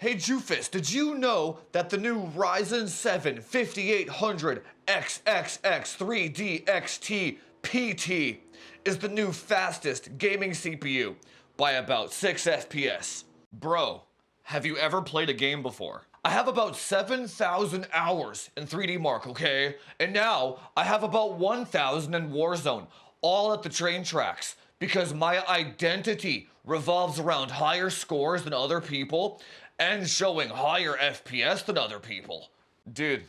Hey Jufus, did you know that the new Ryzen 7 5800 XXX 3D XT PT is the new fastest gaming CPU by about 6 FPS? Bro, have you ever played a game before? I have about 7,000 hours in 3D Mark, okay? And now I have about 1,000 in Warzone, all at the train tracks, because my identity revolves around higher scores than other people and showing higher FPS than other people. Dude,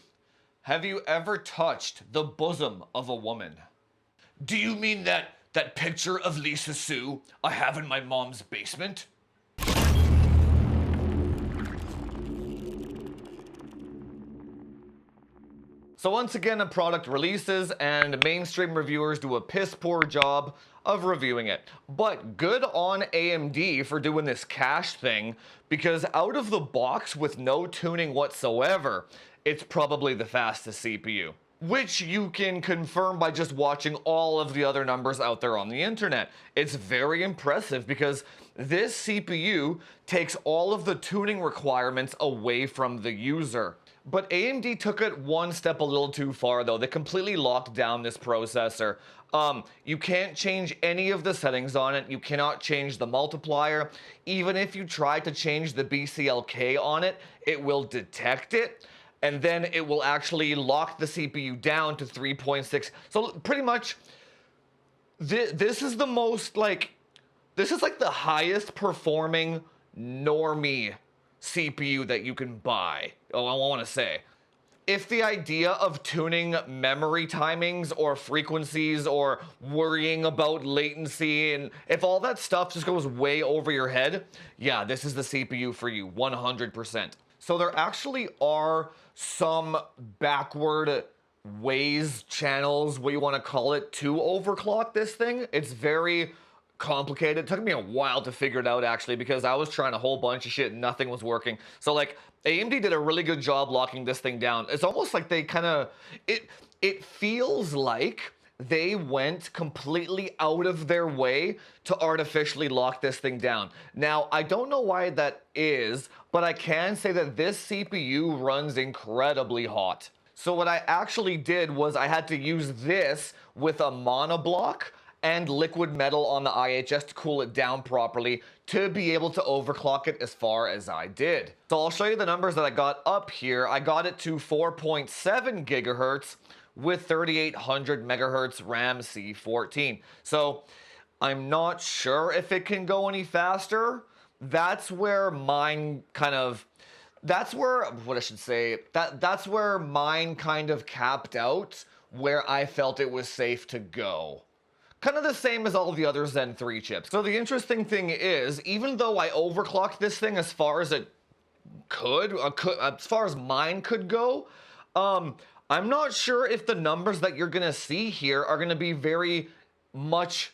have you ever touched the bosom of a woman? Do you mean that picture of Lisa Sue I have in my mom's basement? So once again, a product releases and mainstream reviewers do a piss poor job of reviewing it. But good on AMD for doing this cache thing, because out of the box with no tuning whatsoever, it's probably the fastest CPU. Which you can confirm by just watching all of the other numbers out there on the internet. It's very impressive because this CPU takes all of the tuning requirements away from the user. But AMD took it one step a little too far though. They completely locked down this processor. You can't change any of the settings on it. You cannot change the multiplier. Even if you try to change the BCLK on it, it will detect it. And then it will actually lock the CPU down to 3.6. So pretty much, this is the most this is like the highest performing normie CPU that you can buy. Oh, I want to say. If the idea of tuning memory timings or frequencies or worrying about latency, and if all that stuff just goes way over your head, yeah, this is the CPU for you, 100%. So there actually are some backward ways, channels, what you want to call it, to overclock this thing. It's very complicated. It took me a while to figure it out actually, because I was trying a whole bunch of shit and nothing was working. So like AMD did a really good job locking this thing down. It's almost like they kind of, it feels like they went completely out of their way to artificially lock this thing down. Now, I don't know why that is, but I can say that this CPU runs incredibly hot. So what I actually did was I had to use this with a monoblock and liquid metal on the IHS to cool it down properly to be able to overclock it as far as I did. So I'll show you the numbers that I got up here. I got it to 4.7 gigahertz with 3800 megahertz RAM C14. So I'm not sure if it can go any faster. That's where mine kind of, that's where, what I should say, that's where mine kind of capped out, where I felt it was safe to go. Kind of the same as all the other Zen 3 chips. So the interesting thing is, even though I overclocked this thing as far as it could as far as mine could go, I'm not sure if the numbers that you're gonna see here are gonna be very much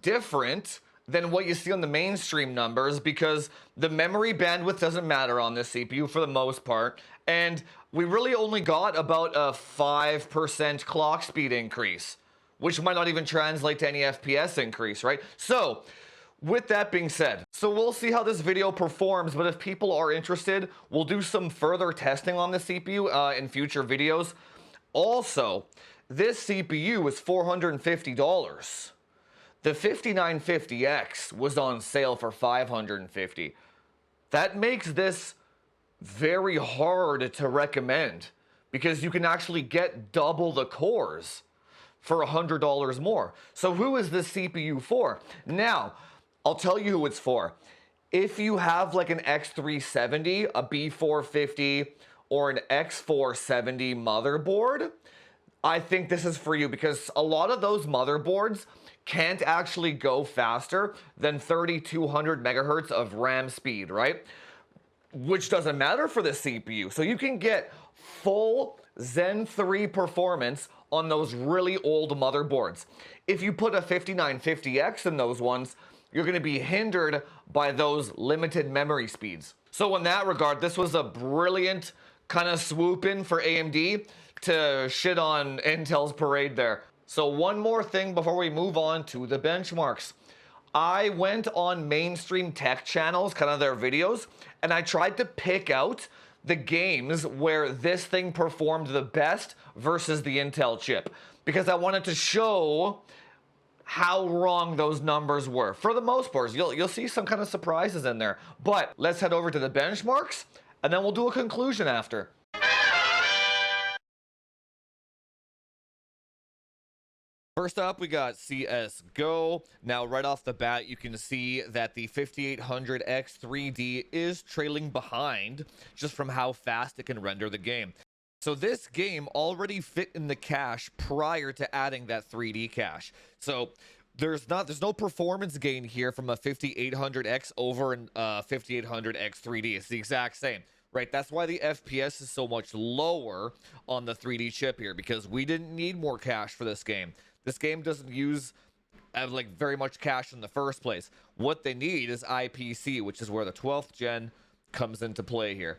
different than what you see on the mainstream numbers, because the memory bandwidth doesn't matter on this CPU for the most part, and we really only got about a 5% clock speed increase, which might not even translate to any FPS increase, right? So, with that being said, so we'll see how this video performs, but if people are interested, we'll do some further testing on the CPU in future videos. Also, this CPU is $450. The 5950X was on sale for $550. That makes this very hard to recommend, because you can actually get double the cores for $100 more. So who is this CPU for? Now, I'll tell you who it's for. If you have like an X370, a B450, or an X470 motherboard, I think this is for you, because a lot of those motherboards can't actually go faster than 3200 megahertz of RAM speed, right? Which doesn't matter for the CPU. So you can get full Zen 3 performance on those really old motherboards. If you put a 5950X in those ones, you're going to be hindered by those limited memory speeds. So in that regard, this was a brilliant kind of swoop in for AMD to shit on Intel's parade there. So one more thing before we move on to the benchmarks. I went on mainstream tech channels, kind of their videos, and I tried to pick out the games where this thing performed the best versus the Intel chip, because I wanted to show how wrong those numbers were. For the most part, you'll see some kind of surprises in there. But let's head over to the benchmarks, and then we'll do a conclusion after. First up, we got CSGO. Now, right off the bat, you can see that the 5800X 3D is trailing behind just from how fast it can render the game. So this game already fit in the cache prior to adding that 3D cache. So there's no performance gain here from a 5800X over an 5800X 3D. It's the exact same. Right, that's why the FPS is so much lower on the 3D chip here, because we didn't need more cache for this game. This game doesn't use like very much cache in the first place. What they need is IPC, which is where the 12th gen comes into play here.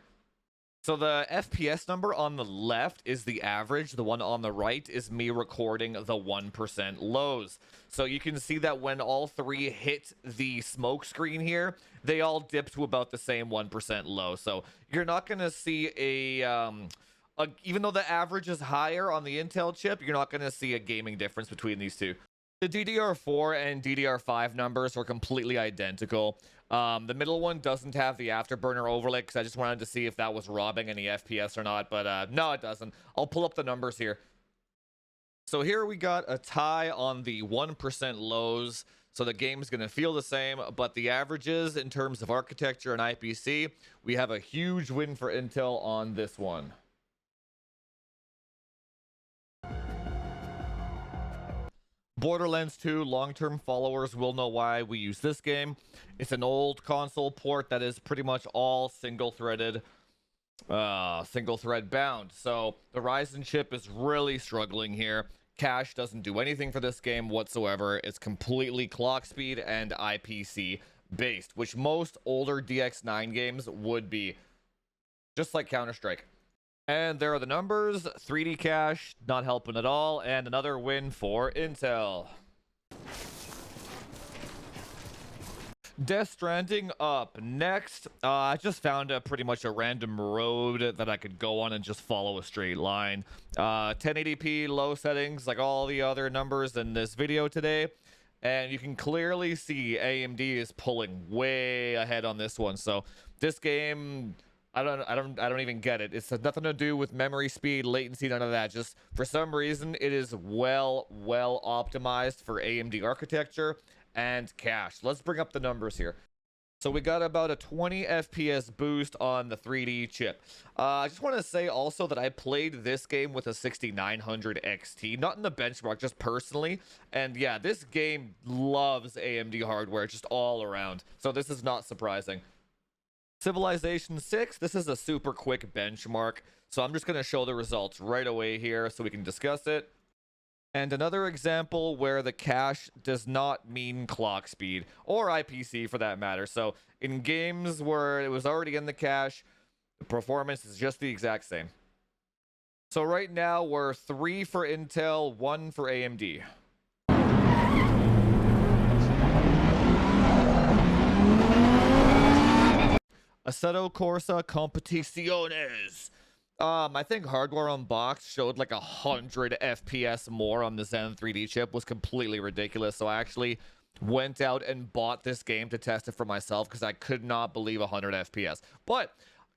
So the FPS number on the left is the average. The one on the right is me recording the 1% lows. So you can see that when all three hit the smoke screen here, they all dip to about the same 1% low. So you're not going to see even though the average is higher on the Intel chip, you're not going to see a gaming difference between these two. The DDR4 and DDR5 numbers are completely identical. The middle one doesn't have the afterburner overlay because I just wanted to see if that was robbing any FPS or not, but no, it doesn't. I'll pull up the numbers here. So here we got a tie on the 1% lows, so the game's going to feel the same, but the averages in terms of architecture and IPC, we have a huge win for Intel on this one. Borderlands 2 long-term followers will know why we use this game. It's an old console port that is pretty much all single-thread bound. So the Ryzen chip is really struggling here. Cache doesn't do anything for this game whatsoever. It's completely clock speed and IPC based, which most older DX9 games would be, just like Counter-Strike. And there are the numbers. 3D cache not helping at all, and another win for Intel. Death Stranding up next. I just found pretty much a random road that I could go on and just follow a straight line. 1080p low settings like all the other numbers in this video today, and you can clearly see AMD is pulling way ahead on this one. So this game, I don't even get it. It's nothing to do with memory speed, latency, none of that. Just for some reason, it is well optimized for AMD architecture and cache. Let's bring up the numbers here. So we got about a 20 FPS boost on the 3D chip. I just want to say also that I played this game with a 6900 XT, not in the benchmark, just personally. And yeah, this game loves AMD hardware just all around. So this is not surprising. Civilization 6, this is a super quick benchmark, so I'm just going to show the results right away here so we can discuss it. And another example where the cache does not mean clock speed, or IPC for that matter. So in games where it was already in the cache, the performance is just the exact same. So right now we're 3 for Intel, 1 for AMD. Assetto Corsa Competiciones. I think Hardware Unboxed showed like 100 FPS more on the Zen 3D chip. Was completely ridiculous. So I actually went out and bought this game to test it for myself because I could not believe 100 FPS. But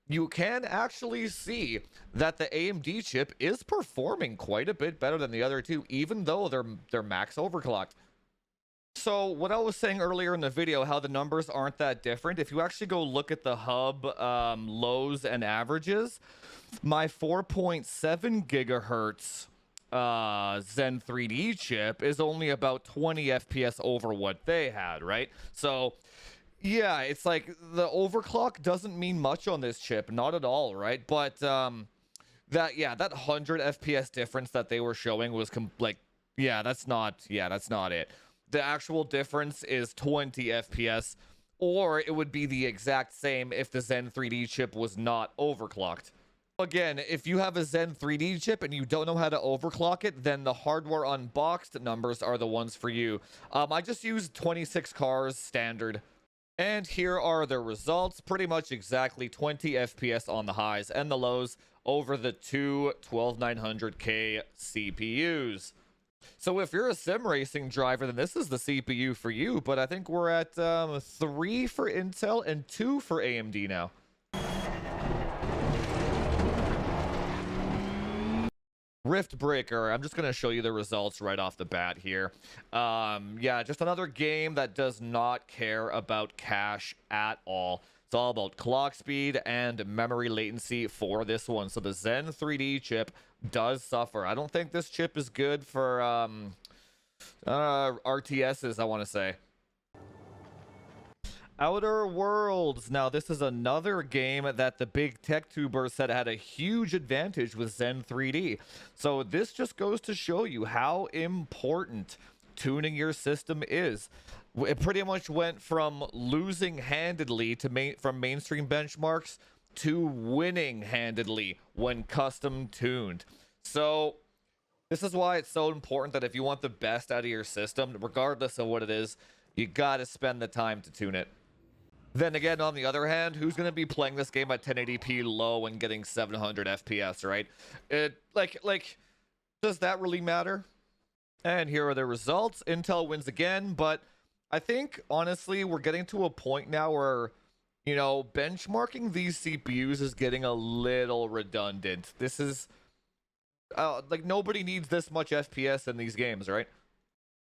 you can actually see that the AMD chip is performing quite a bit better than the other two, even though they're max overclocked. So what I was saying earlier in the video, how the numbers aren't that different. If you actually go look at the hub lows and averages, my 4.7 gigahertz Zen 3D chip is only about 20 FPS over what they had, right? So yeah, it's like the overclock doesn't mean much on this chip, not at all, right? But that 100 FPS difference that they were showing was that's not it. The actual difference is 20 FPS, or it would be the exact same if the Zen 3D chip was not overclocked. Again, if you have a Zen 3D chip and you don't know how to overclock it, then the hardware unboxed numbers are the ones for you. I just used 26 cars standard. And here are the results. Pretty much exactly 20 FPS on the highs and the lows over the two 12900K CPUs. So if you're a sim racing driver, then this is the CPU for you. But I think we're at 3 for Intel and 2 for AMD now. Rift Breaker, I'm just going to show you the results right off the bat here. Yeah, just another game that does not care about cache at all. It's all about clock speed and memory latency for this one. So the Zen 3D chip does suffer. I don't think this chip is good for RTSs, I want to say. Outer Worlds. Now, this is another game that the big tech tubers said had a huge advantage with Zen 3D. So this just goes to show you how important tuning your system is. It pretty much went from losing handedly to from mainstream benchmarks to winning handedly when custom tuned. So this is why it's so important that if you want the best out of your system, regardless of what it is, you got to spend the time to tune it. Then again, on the other hand, who's going to be playing this game at 1080p low and getting 700 FPS, right? Does that really matter? And here are the results. Intel wins again, but I think, honestly, we're getting to a point now where, you know, benchmarking these CPUs is getting a little redundant. This is, like, nobody needs this much FPS in these games, right?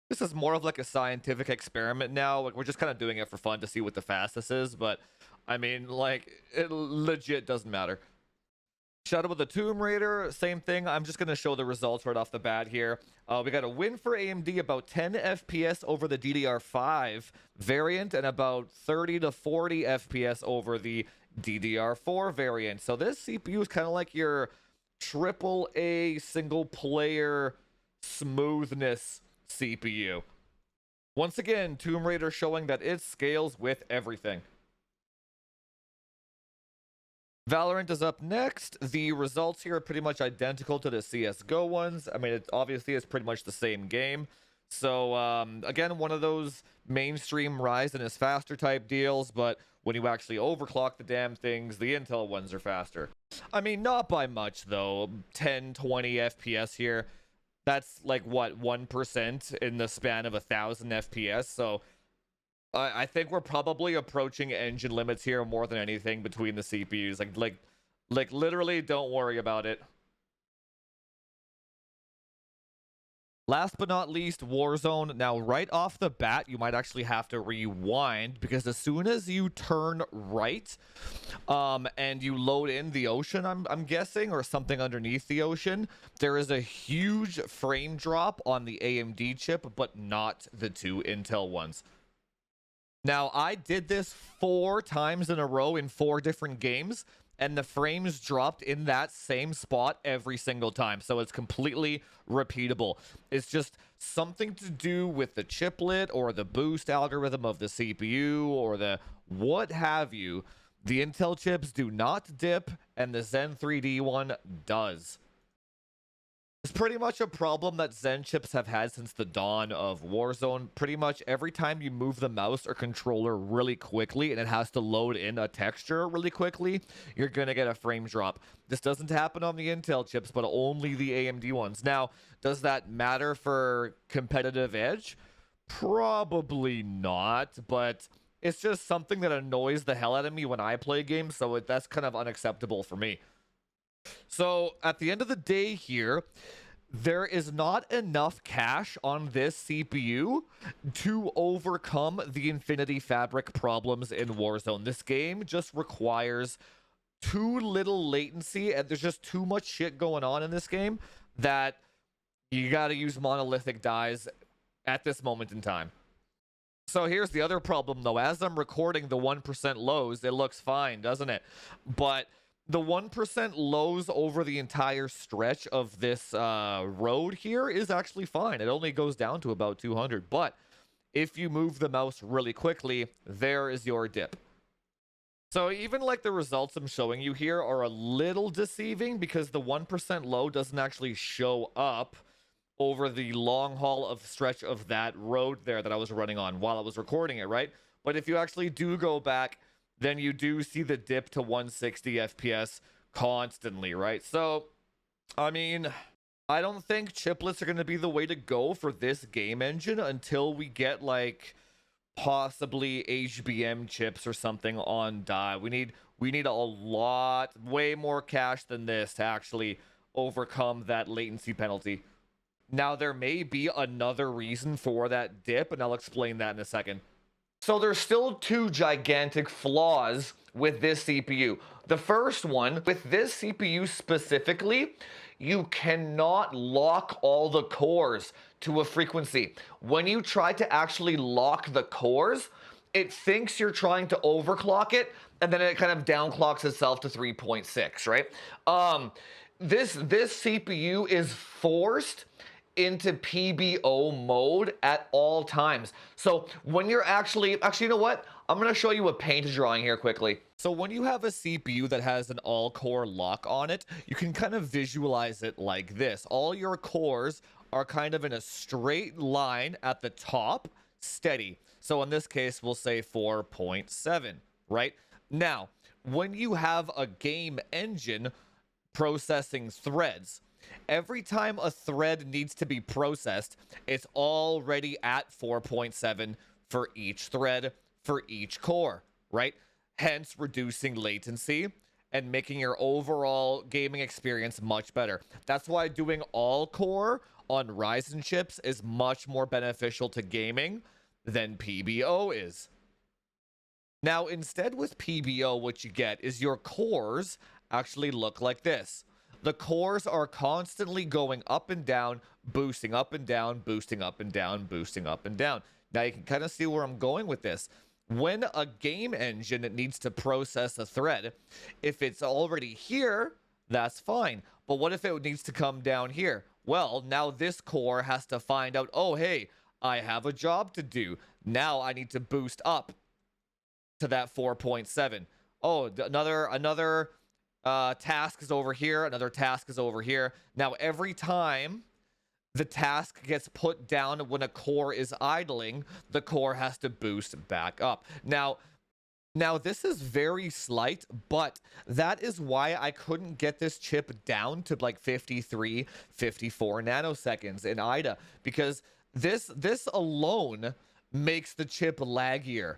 This is more of like a scientific experiment now. Like, we're just kind of doing it for fun to see what the fastest is. But, I mean, like, it legit doesn't matter. Shadow of the Tomb Raider, same thing. I'm just going to show the results right off the bat here. We got a win for AMD, about 10 FPS over the DDR5 variant, and about 30 to 40 FPS over the DDR4 variant. So this CPU is kind of like your AAA single-player smoothness CPU. Once again, Tomb Raider showing that it scales with everything. Valorant is up next. The results here are pretty much identical to the CSGO ones. I mean, it obviously is pretty much the same game. So, again, one of those mainstream Ryzen is faster type deals, but when you actually overclock the damn things, the Intel ones are faster. I mean, not by much, though. 10, 20 FPS here. That's like, what, 1% in the span of 1,000 FPS? So I think we're probably approaching engine limits here more than anything between the CPUs. Like literally, don't worry about it. Last but not least, Warzone. Now, right off the bat, you might actually have to rewind, because as soon as you turn right, and you load in the ocean, I'm guessing, or something underneath the ocean, there is a huge frame drop on the AMD chip, but not the two Intel ones. Now, I did this 4 times in a row in 4 different games, and the frames dropped in that same spot every single time. So it's completely repeatable. It's just something to do with the chiplet or the boost algorithm of the CPU or the what have you. The Intel chips do not dip, and the Zen 3D one does. It's pretty much a problem that Zen chips have had since the dawn of Warzone. Pretty much every time you move the mouse or controller really quickly and it has to load in a texture really quickly, you're going to get a frame drop. This doesn't happen on the Intel chips, but only the AMD ones. Now, does that matter for competitive edge? Probably not, but it's just something that annoys the hell out of me when I play games, so that's kind of unacceptable for me. So at the end of the day here, there is not enough cache on this CPU to overcome the Infinity Fabric problems in Warzone. This game just requires too little latency, and there's just too much shit going on in this game that you got to use monolithic dies at this moment in time. So here's the other problem, though. As I'm recording the 1% lows, it looks fine, doesn't it? But the 1% lows over the entire stretch of this road here is actually fine. It only goes down to about 200. But if you move the mouse really quickly, there is your dip. So even like the results I'm showing you here are a little deceiving because the 1% low doesn't actually show up over the long haul of stretch of that road there that I was running on while I was recording it, right? But if you actually do go back, then you do see the dip to 160 FPS constantly, right? So, I mean, I don't think chiplets are going to be the way to go for this game engine until we get like possibly HBM chips or something on die. We need a lot, way more cache than this to actually overcome that latency penalty. Now, there may be another reason for that dip, and I'll explain that in a second. So there's still two gigantic flaws with this CPU. The first one, with this CPU specifically, you cannot lock all the cores to a frequency. When you try to actually lock the cores, it thinks you're trying to overclock it, and then it kind of downclocks itself to 3.6, right? This CPU is forced into PBO mode at all times. So when you're actually, you know what? I'm going to show you a paint drawing here quickly. So when you have a CPU that has an all-core lock on it, you can kind of visualize it like this. All your cores are kind of in a straight line at the top, steady. So in this case, we'll say 4.7, right? Now, when you have a game engine processing threads, every time a thread needs to be processed, it's already at 4.7 for each thread, for each core, right? Hence, reducing latency and making your overall gaming experience much better. That's why doing all core on Ryzen chips is much more beneficial to gaming than PBO is. Now, instead with PBO, what you get is your cores actually look like this. The cores are constantly going up and down, boosting up and down, boosting up and down, boosting up and down. Now you can kind of see where I'm going with this. When a game engine needs to process a thread, if it's already here, that's fine. But what if it needs to come down here? Well, now this core has to find out, oh, hey, I have a job to do. Now I need to boost up to that 4.7. Oh, another task is over here. Another task is over here. Now, every time the task gets put down when a core is idling, the core has to boost back up. Now this is very slight, but that is why I couldn't get this chip down to like 53, 54 nanoseconds in IDA, because this alone makes the chip laggier.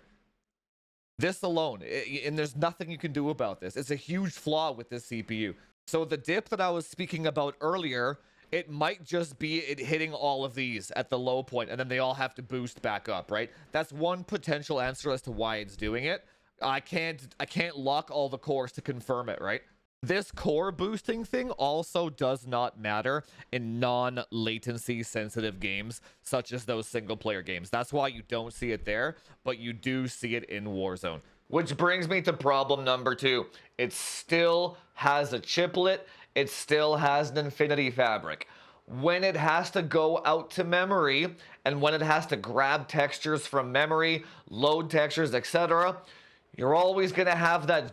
This alone, and there's nothing you can do about this. It's a huge flaw with this CPU. So the dip that I was speaking about earlier, it might just be it hitting all of these at the low point, and then they all have to boost back up, right? That's one potential answer as to why it's doing it. I can't lock all the cores to confirm it, right? This core boosting thing also does not matter in non-latency sensitive games, such as those single-player games. That's why you don't see it there, but you do see it in Warzone. Which brings me to problem number 2. It still has a chiplet. It still has an infinity fabric. When it has to go out to memory, and when it has to grab textures from memory, load textures, etc., you're always going to have that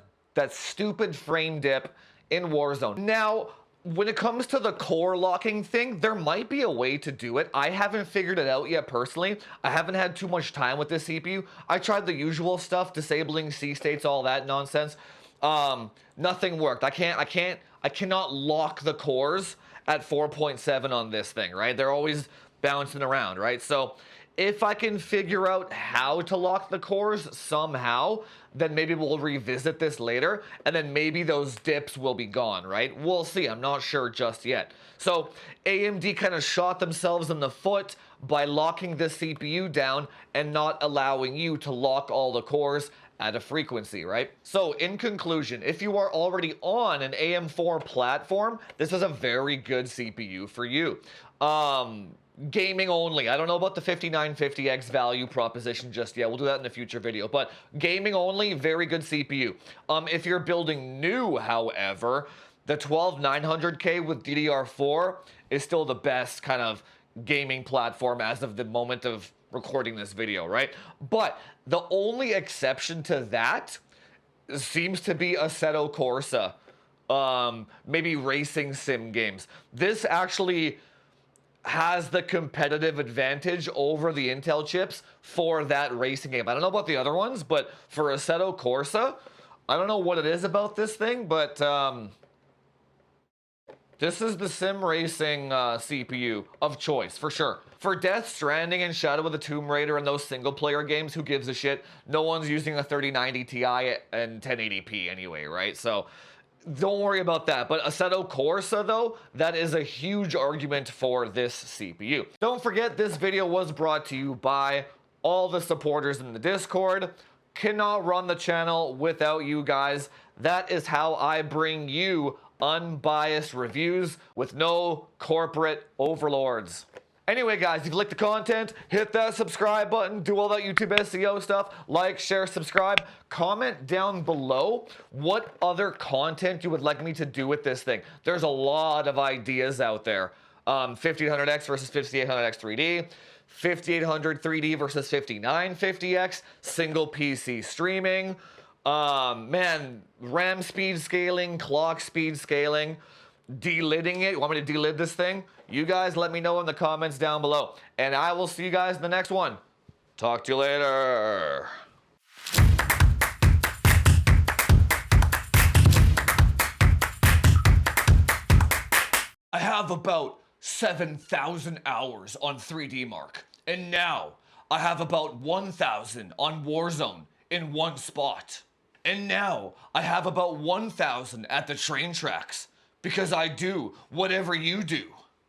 stupid frame dip in Warzone. Now, when it comes to the core locking thing, there might be a way to do it. I haven't figured it out yet personally. I haven't had too much time with this CPU. I tried the usual stuff, disabling C states, all that nonsense. Nothing worked. I cannot lock the cores at 4.7 on this thing, right? They're always bouncing around, right? So if I can figure out how to lock the cores somehow, then maybe we'll revisit this later, and then maybe those dips will be gone, right? We'll see. I'm not sure just yet. So AMD kind of shot themselves in the foot by locking the CPU down and not allowing you to lock all the cores at a frequency, right? So in conclusion, if you are already on an AM4 platform, this is a very good CPU for you. Gaming only. I don't know about the 5950X value proposition just yet. We'll do that in a future video. But gaming only, very good CPU. If you're building new, however, the 12900K with DDR4 is still the best kind of gaming platform as of the moment of recording this video, right? But the only exception to that seems to be Assetto Corsa. Maybe racing sim games. This actually has the competitive advantage over the Intel chips for that racing game. I don't know about the other ones, but for Assetto Corsa, I don't know what it is about this thing, but this is the sim racing CPU of choice, for sure. For Death Stranding and Shadow of the Tomb Raider and those single-player games, who gives a shit? No one's using a 3090 Ti and 1080p anyway, right? So don't worry about that. But Assetto Corsa, though, that is a huge argument for this CPU. Don't forget, this video was brought to you by all the supporters in the Discord. Cannot run the channel without you guys. That is how I bring you unbiased reviews with no corporate overlords. Anyway, guys, if you like the content, hit that subscribe button, do all that YouTube SEO stuff, like, share, subscribe, comment down below what other content you would like me to do with this thing. There's a lot of ideas out there. 5800X versus 5800X 3D, 5800 3D versus 5950X, single PC streaming, man, RAM speed scaling, clock speed scaling, delidding it. You want me to delid this thing? You guys let me know in the comments down below. And I will see you guys in the next one. Talk to you later. I have about 7,000 hours on 3D Mark. And now I have about 1,000 on Warzone in one spot. And now I have about 1,000 at the train tracks, because I do whatever you do.